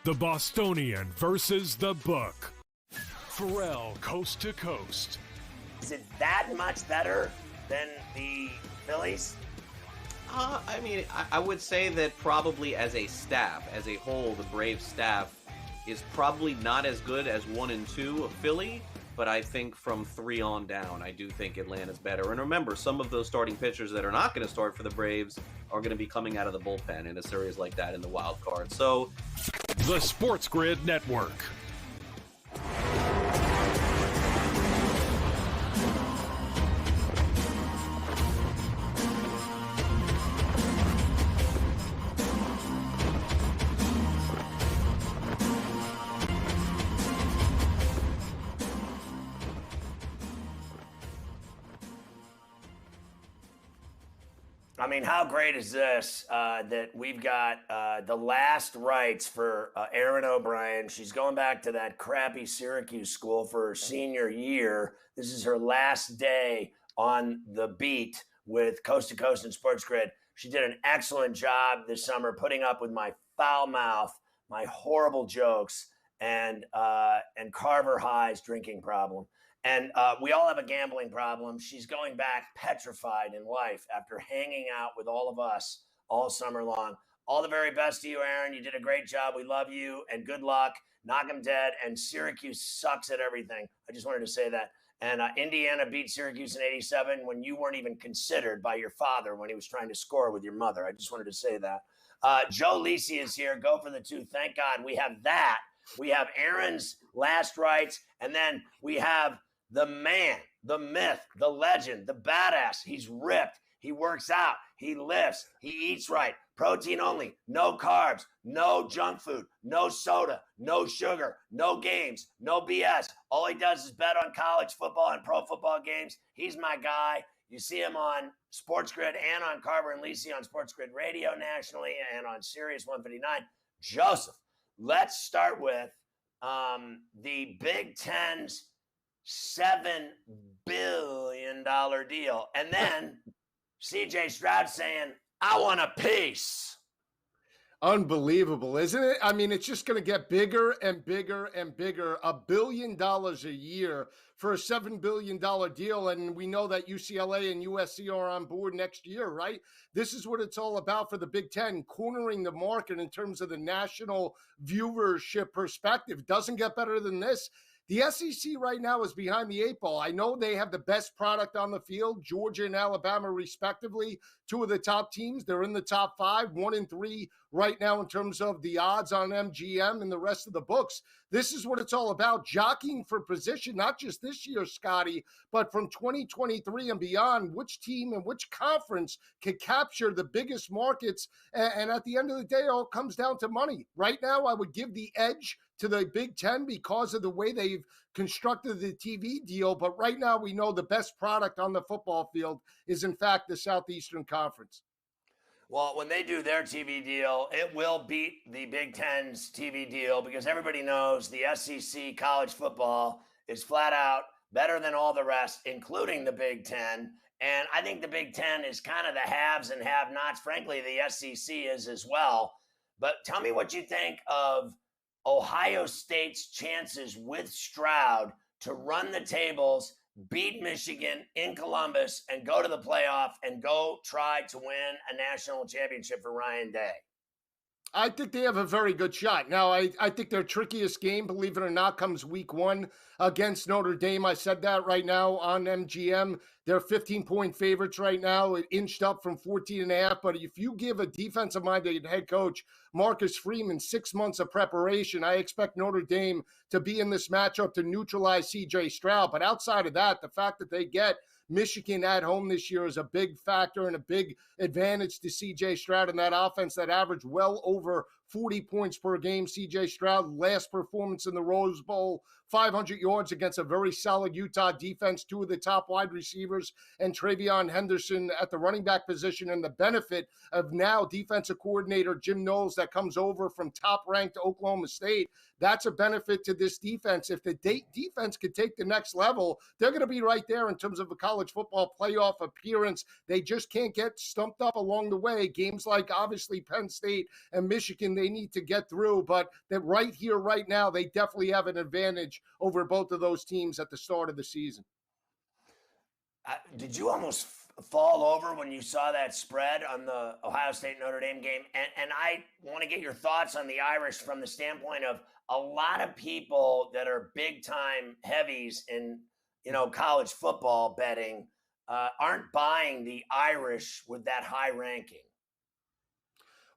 The Bostonian versus the Book. Ferrall coast to coast. Is it that much better than the Phillies? I mean, I would say that probably as a staff, as a whole, the Braves staff is probably not as good as 1 and 2 of Philly, but I think from 3 on down, I do think Atlanta's better. And remember, some of those starting pitchers that are not going to start for the Braves are going to be coming out of the bullpen in a series like that in the wild card. So, The Sports Grid Network. I mean, how great is this that we've got the last rites for Erin O'Brien. She's going back to that crappy Syracuse school for her senior year. This is her last day on the beat with Coast to Coast and Sports Grid. She did an excellent job this summer putting up with my foul mouth, my horrible jokes, and Carver High's drinking problem. And we all have a gambling problem. She's going back petrified in life after hanging out with all of us all summer long. All the very best to you, Erin. You did a great job. We love you, and good luck. Knock 'em dead. And Syracuse sucks at everything. I just wanted to say that. And Indiana beat Syracuse in '87 when you weren't even considered by your father when he was trying to score with your mother. I just wanted to say that. Joe Lisi is here. Go for the 2. Thank God we have that. We have Erin's last rites, and then we have the man, the myth, the legend, the badass. He's ripped. He works out. He lifts. He eats right. Protein only. No carbs. No junk food. No soda. No sugar. No games. No BS. All he does is bet on college football and pro football games. He's my guy. You see him on Sports Grid and on Carver and Lisi on Sports Grid Radio nationally and on Sirius 159. Joseph, let's start with the Big Ten's $7 billion deal. And then CJ Stroud saying, I want a piece. Unbelievable, isn't it? I mean, it's just going to get bigger and bigger and bigger. $1 billion a year for a $7 billion deal. And we know that UCLA and USC are on board next year, right? This is what it's all about for the Big Ten, cornering the market in terms of the national viewership perspective. Doesn't get better than this. The SEC right now is behind the eight ball. I know they have the best product on the field, Georgia and Alabama respectively, two of the top teams. They're in the top 5, 1 and 3 right now in terms of the odds on MGM and the rest of the books. This is what it's all about, jockeying for position, not just this year, Scotty, but from 2023 and beyond, which team and which conference can capture the biggest markets. And at the end of the day, it all comes down to money. Right now, I would give the edge to the Big Ten because of the way they've constructed the TV deal. But right now we know the best product on the football field is, in fact, the Southeastern Conference. Well, when they do their TV deal, it will beat the Big Ten's TV deal because everybody knows the SEC college football is flat out better than all the rest, including the Big Ten. And I think the Big Ten is kind of the haves and have-nots. Frankly, the SEC is as well. But tell me what you think of Ohio State's chances with Stroud to run the tables, beat Michigan in Columbus, and go to the playoff and go try to win a national championship for Ryan Day. I think they have a very good shot. Now, I think their trickiest game, believe it or not, comes week 1 against Notre Dame. I said that right now on MGM. They're 15-point favorites right now. It inched up from 14.5. But if you give a defensive-minded head coach, Marcus Freeman, 6 months of preparation, I expect Notre Dame to be in this matchup to neutralize C.J. Stroud. But outside of that, the fact that they get Michigan at home this year is a big factor and a big advantage to C.J. Stroud and that offense that averaged well over 40 points per game. C.J. Stroud, last performance in the Rose Bowl, 500 yards against a very solid Utah defense, 2 of the top wide receivers, and Travion Henderson at the running back position, and the benefit of now defensive coordinator Jim Knowles that comes over from top-ranked Oklahoma State. That's a benefit to this defense. If the defense could take the next level, they're going to be right there in terms of a college football playoff appearance. They just can't get stumped up along the way. Games like, obviously, Penn State and Michigan, they need to get through, but that right here, right now, they definitely have an advantage over both of those teams at the start of the season. Did you almost fall over when you saw that spread on the Ohio State-Notre Dame game? And I want to get your thoughts on the Irish from the standpoint of a lot of people that are big-time heavies in, college football betting aren't buying the Irish with that high ranking.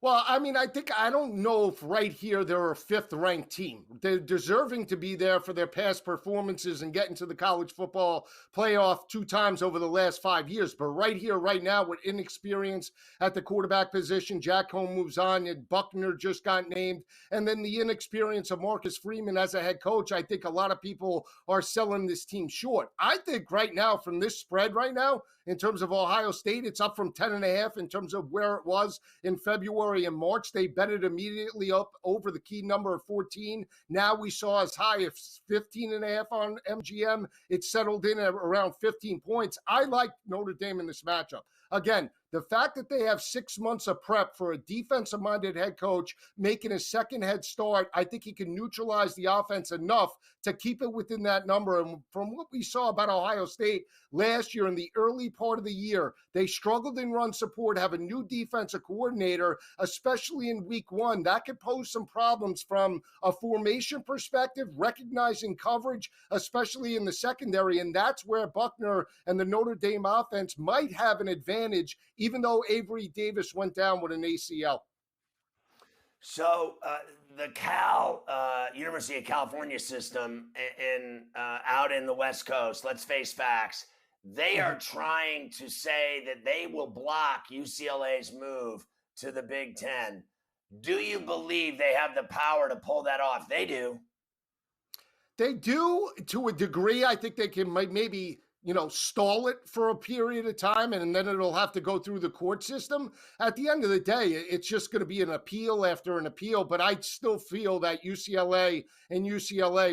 Well, I mean, I don't know if right here they're a 5th-ranked team. They're deserving to be there for their past performances and getting to the college football playoff 2 times over the last 5 years. But right here, right now, with inexperience at the quarterback position, Jack Cohn moves on, and Buckner just got named. And then the inexperience of Marcus Freeman as a head coach, I think a lot of people are selling this team short. I think right now, from this spread right now, in terms of Ohio State, it's up from 10.5 in terms of where it was in February and March. They bet it immediately up over the key number of 14. Now we saw as high as 15.5 on MGM. It settled in at around 15 points. I like Notre Dame in this matchup. Again, the fact that they have 6 months of prep for a defensive-minded head coach making a second head start, I think he can neutralize the offense enough to keep it within that number. And from what we saw about Ohio State last year in the early part of the year, they struggled in run support, have a new defensive coordinator, especially in week 1. That could pose some problems from a formation perspective, recognizing coverage, especially in the secondary. And that's where Buckner and the Notre Dame offense might have an advantage, even though Avery Davis went down with an ACL. So the University of California system out in the West Coast, let's face facts, They are trying to say that they will block UCLA's move to the Big Ten. Do you believe they have the power to pull that off? They do. They do to a degree. I think they can maybe, stall it for a period of time, and then it'll have to go through the court system. At the end of the day, it's just going to be an appeal after an appeal, but I still feel that UCLA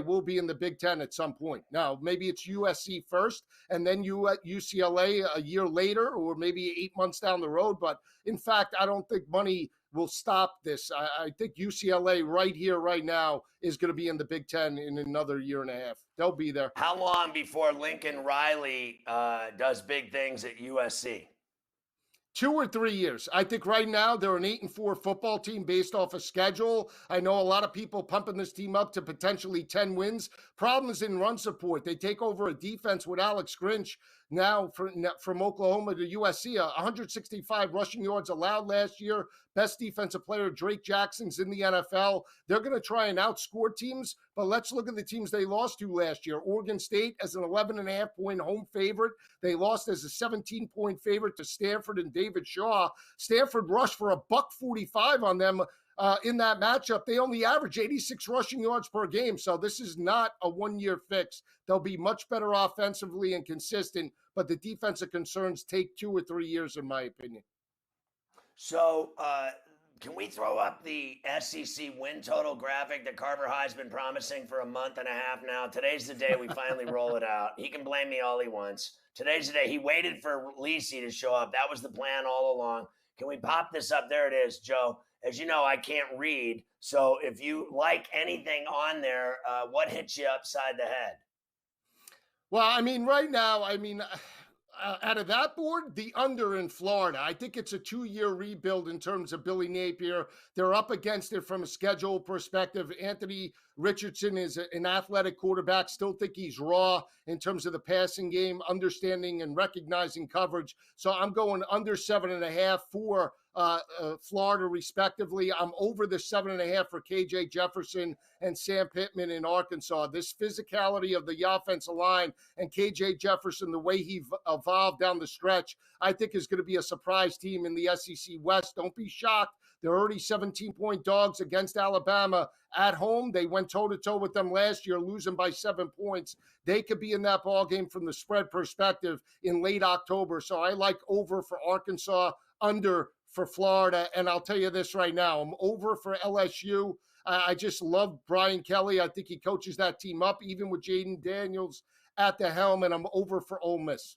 will be in the Big Ten at some point. Now, maybe it's USC first, and then UCLA a year later, or maybe 8 months down the road. But in fact, I don't think money will stop this. I think UCLA right here, right now, is going to be in the Big Ten in another year and a half. They'll be there. How long before Lincoln Riley does big things at USC? 2 or 3 years. I think right now they're an 8-4 football team based off a schedule. I know a lot of people pumping this team up to potentially 10 wins. Problems in run support. They take over a defense with Alex Grinch now from Oklahoma to USC. 165 rushing yards allowed last year. Best defensive player, Drake Jackson's in the NFL. They're going to try and outscore teams, but let's look at the teams they lost to last year. Oregon State as an 11.5-point home favorite. They lost as a 17-point favorite to Stanford and David Shaw. Stanford rushed for $145 on them in that matchup. They only average 86 rushing yards per game, so this is not a one-year fix. They'll be much better offensively and consistent, but the defensive concerns take 2 or 3 years, in my opinion. So can we throw up the SEC win total graphic that Carver High's been promising for a month and a half now? Today's the day we finally roll it out. He can blame me all he wants. Today's the day. He waited for Lisi to show up. That was the plan all along. Can we pop this up? There it is, Joe. As you know, I can't read. So if you like anything on there, what hits you upside the head? Well, right now, out of that board, the under in Florida. I think it's a 2-year rebuild in terms of Billy Napier. They're up against it from a schedule perspective. Anthony Richardson is an athletic quarterback. Still think he's raw in terms of the passing game, understanding and recognizing coverage. So I'm going under 7.5 for Florida, respectively. I'm over the 7.5 for KJ Jefferson and Sam Pittman in Arkansas. This physicality of the offensive line and KJ Jefferson, the way he evolved down the stretch, I think is going to be a surprise team in the SEC West. Don't be shocked. They're already 17-point dogs against Alabama at home. They went toe-to-toe with them last year, losing by 7 points. They could be in that ball game from the spread perspective in late October. So I like over for Arkansas, under for Florida. And I'll tell you this right now, I'm over for LSU. I just love Brian Kelly. I think he coaches that team up, even with Jaden Daniels at the helm, and I'm over for Ole Miss.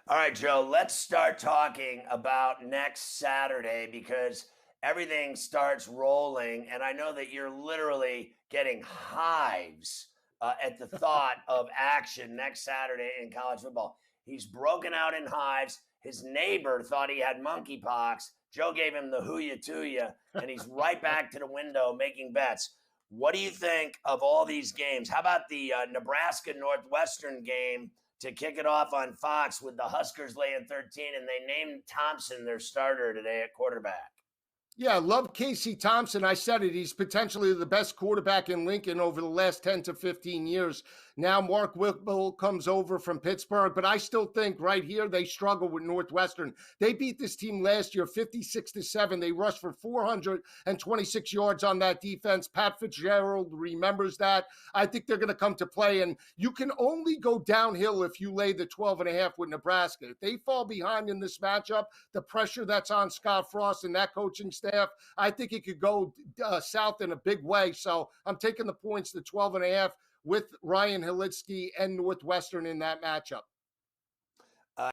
All right, Joe, let's start talking about next Saturday because everything starts rolling. And I know that you're literally getting hives at the thought of action next Saturday in college football. He's broken out in hives. His neighbor thought he had monkeypox. Joe gave him the hoo-ya to-ya, and he's right back to the window making bets. What do you think of all these games? How about the Nebraska-Northwestern game to kick it off on Fox with the Huskers laying 13, and they named Thompson their starter today at quarterback? Yeah, love Casey Thompson. I said it. He's potentially the best quarterback in Lincoln over the last 10 to 15 years. Now Mark Whipple comes over from Pittsburgh, but I still think right here they struggle with Northwestern. They beat this team last year 56-7. They rushed for 426 yards on that defense. Pat Fitzgerald remembers that. I think they're going to come to play, and you can only go downhill if you lay the 12.5 with Nebraska. If they fall behind in this matchup, the pressure that's on Scott Frost and that coaching staff, I think it could go south in a big way. So I'm taking the points, the 12.5, with Ryan Halitsky and Northwestern in that matchup.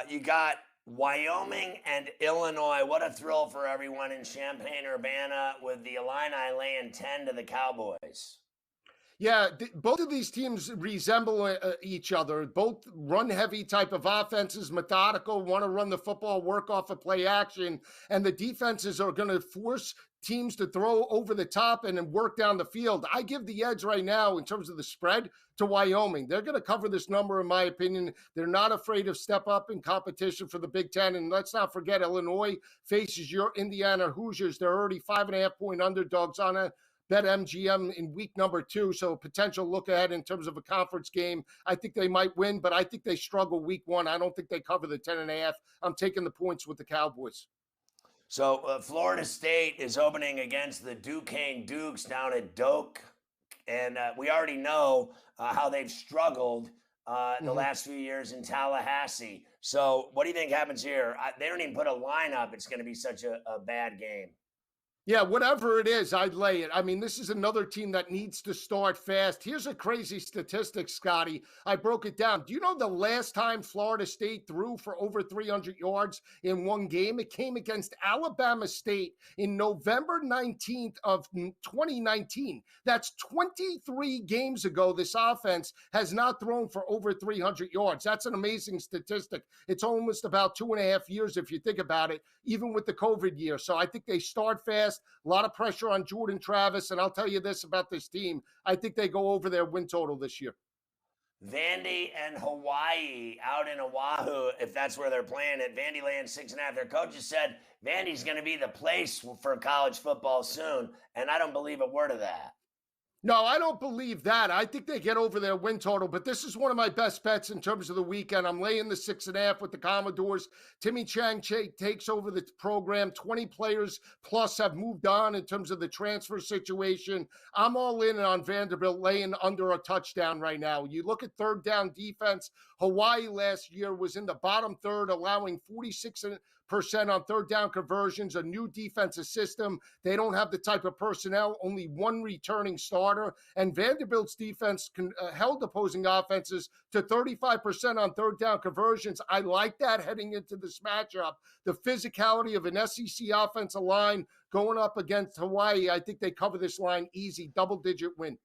You got Wyoming and Illinois. What a thrill for everyone in Champaign-Urbana with the Illini laying 10 to the Cowboys. Yeah, both of these teams resemble each other. Both run-heavy type of offenses, methodical, want to run the football, work off of play action, and the defenses are going to force teams to throw over the top and then work down the field. I give the edge right now in terms of the spread to Wyoming. They're going to cover this number, in my opinion. They're not afraid of step up in competition for the Big Ten. And let's not forget, Illinois faces your Indiana Hoosiers. They're already 5.5-point underdogs on a BetMGM in week number 2. So potential look ahead in terms of a conference game. I think they might win, but I think they struggle week 1. I don't think they cover the 10.5. I'm taking the points with the Cowboys. So Florida State is opening against the Duquesne Dukes down at Doak. And we already know how they've struggled the last few years in Tallahassee. So what do you think happens here? They don't even put a line up. It's going to be such a bad game. Yeah, whatever it is, I'd lay it. I mean, this is another team that needs to start fast. Here's a crazy statistic, Scotty. I broke it down. Do you know the last time Florida State threw for over 300 yards in one game? It came against Alabama State in November 19th of 2019. That's 23 games ago. This offense has not thrown for over 300 yards. That's an amazing statistic. It's almost about 2.5 years if you think about it, even with the COVID year. So I think they start fast. A lot of pressure on Jordan Travis. And I'll tell you this about this team. I think they go over their win total this year. Vandy and Hawaii out in Oahu, if that's where they're playing at. Vandy laying 6.5. Their coaches said Vandy's going to be the place for college football soon. And I don't believe a word of that. No, I don't believe that. I think they get over their win total, but this is one of my best bets in terms of the weekend. I'm laying the 6.5 with the Commodores. Timmy Chang takes over the program. 20 players plus have moved on in terms of the transfer situation. I'm all in on Vanderbilt laying under a touchdown right now. You look at third down defense. Hawaii last year was in the bottom third, allowing 46% on third down conversions, a new defensive system. They don't have the type of personnel, only one returning starter. And Vanderbilt's defense held opposing offenses to 35% on third down conversions. I like that heading into this matchup. The physicality of an SEC offensive line going up against Hawaii, I think they cover this line easy, double-digit win.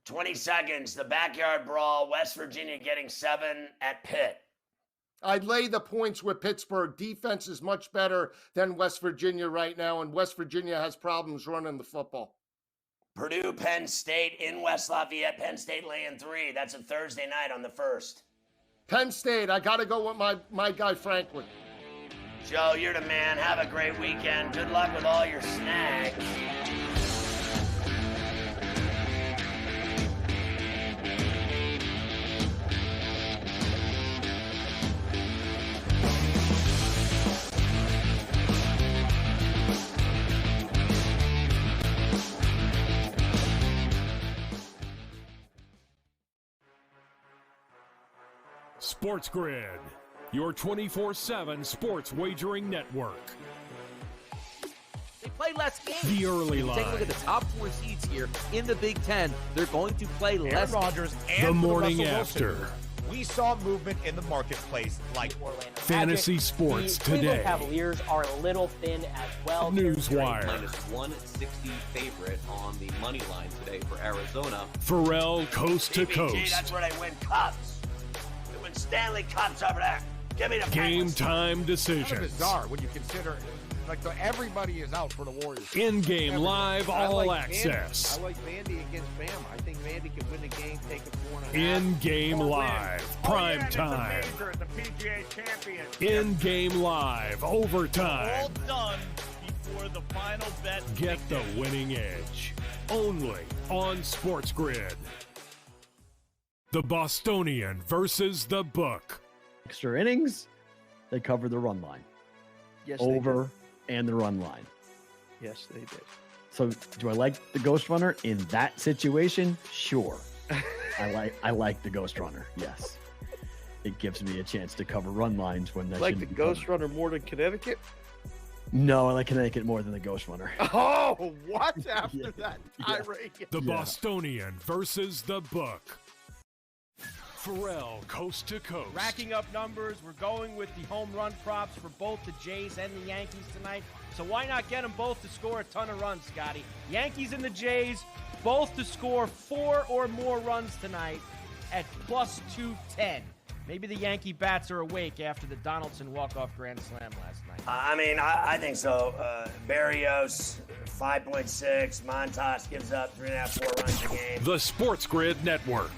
20 seconds, the backyard brawl, West Virginia getting 7 at Pitt. I'd lay the points with Pittsburgh. Defense is much better than West Virginia right now, and West Virginia has problems running the football. Purdue, Penn State in West Lafayette. Penn State laying 3. That's a Thursday night on the 1st. Penn State, I got to go with my guy Franklin. Joe, you're the man. Have a great weekend. Good luck with all your snags. Sports Grid, your 24/7 sports wagering network. They play less games. The early line. Take a look at the top 4 seeds here in the Big Ten. They're going to play less. Rodgers and the morning Russell after. Wilson. We saw movement in the marketplace like Fantasy Magic. Sports the Today. Cleveland Cavaliers are a little thin as well. Newswire. Minus 160 favorite on the money line today for Arizona. Ferrall coast to PBG, coast. that's where they win cups. They win Stanley Cups over there. Give me the Game Penguins. time Kind decisions. of bizarre when you consider everybody is out for the Warriors. In-game live, I all like access. Vandy. I like Vandy against Bama. I think Vandy can win the game, take it 4.5. In-game live, prime time. The PGA champion. In-game live, overtime. All done before the final bet. Get the winning edge. Only on Sports Grid. The Bostonian versus the Book. Extra innings, they cover the run line. Yes, Over and the run line. Yes, they did. So do I like the Ghost Runner in that situation? Sure. I like the Ghost Runner. Yes. It gives me a chance to cover run lines when that Like shouldn't the be Ghost covered. Runner more than Connecticut? No, I like Connecticut more than the Ghost Runner. Oh, what after that tirade? The Bostonian versus the Book. Ferrall coast to coast. Racking up numbers. We're going with the home run props for both the Jays and the Yankees tonight. So why not get them both to score a ton of runs, Scotty? Yankees and the Jays, both to score 4 or more runs tonight at plus 210. Maybe the Yankee bats are awake after the Donaldson walk-off grand slam last night. I think so. Barrios, 5.6. Montas gives up 3.5, 4 runs a game. The Sports Grid Network.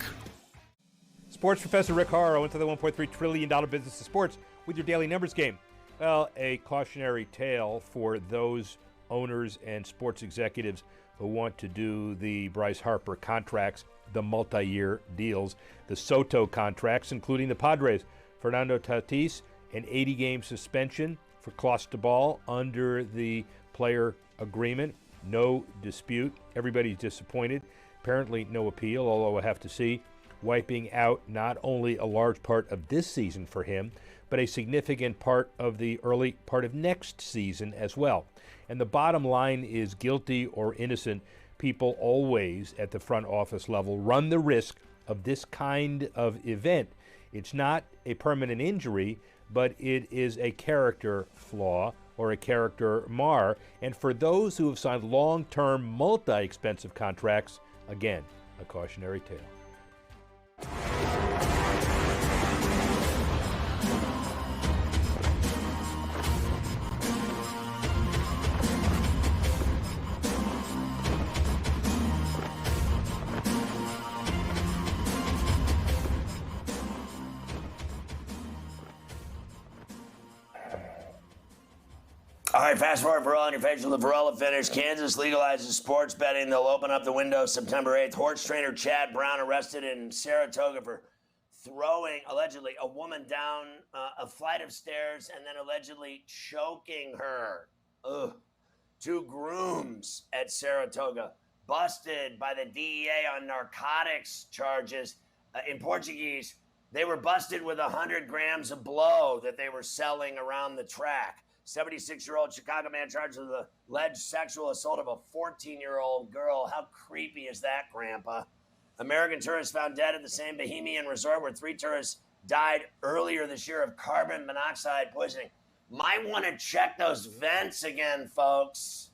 Sports professor Rick Horrow into the $1.3 trillion business of sports with your daily numbers game. Well, a cautionary tale for those owners and sports executives who want to do the Bryce Harper contracts, the multi-year deals, the Soto contracts, including the Padres. Fernando Tatis, an 80-game suspension for Cristobal under the player agreement. No dispute. Everybody's disappointed. Apparently no appeal, although I have to see, wiping out not only a large part of this season for him, but a significant part of the early part of next season as well. And the bottom line is, guilty or innocent, people always at the front office level run the risk of this kind of event. It's not a permanent injury, but it is a character flaw or a character mar. And for those who have signed long-term, multi-expensive contracts, again, a cautionary tale. All right, fast forward for all on your page of the Varela finish. Kansas legalizes sports betting. They'll open up the window September 8th. Horse trainer Chad Brown arrested in Saratoga for throwing, allegedly, a woman down a flight of stairs and then allegedly choking her. Ugh. 2 grooms at Saratoga busted by the DEA on narcotics charges. In Portuguese, they were busted with 100 grams of blow that they were selling around the track. 76-year-old Chicago man charged with the alleged sexual assault of a 14-year-old girl. How creepy is that, Grandpa? American tourists found dead at the same Bohemian resort where 3 tourists died earlier this year of carbon monoxide poisoning. Might want to check those vents again, folks.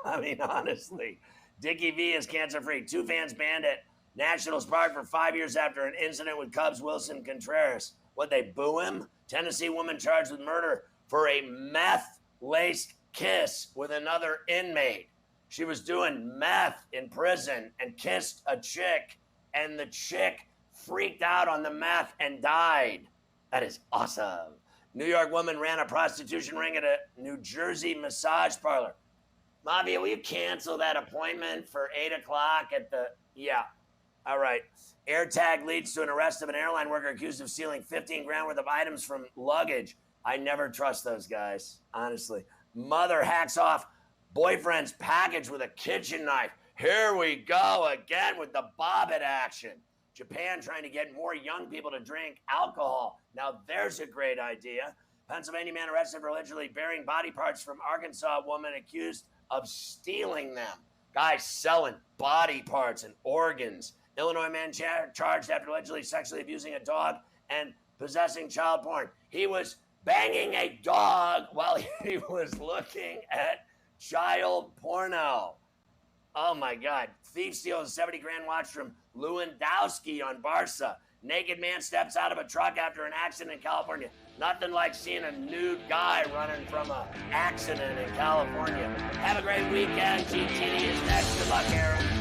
I mean, honestly. Dickie V is cancer-free. 2 fans banned at Nationals Park for 5 years after an incident with Cubs Wilson Contreras. What, they boo him? Tennessee woman charged with murder for a meth-laced kiss with another inmate. She was doing meth in prison and kissed a chick, and the chick freaked out on the meth and died. That is awesome. New York woman ran a prostitution ring at a New Jersey massage parlor. Mafia, will you cancel that appointment for 8 o'clock at the... Yeah. All right. AirTag leads to an arrest of an airline worker accused of stealing 15 grand worth of items from luggage. I never trust those guys, honestly. Mother hacks off boyfriend's package with a kitchen knife. Here we go again with the bobbit action. Japan trying to get more young people to drink alcohol. Now there's a great idea. Pennsylvania man arrested for allegedly burying body parts from Arkansas woman accused of stealing them. Guys selling body parts and organs. Illinois man charged after allegedly sexually abusing a dog and possessing child porn. He was banging a dog while he was looking at child porno. Oh my God. Thief steals a 70 grand watch from Lewandowski on Barca. Naked man steps out of a truck after an accident in California. Nothing like seeing a nude guy running from an accident in California. Have a great weekend. GT is next. Good luck, Aaron.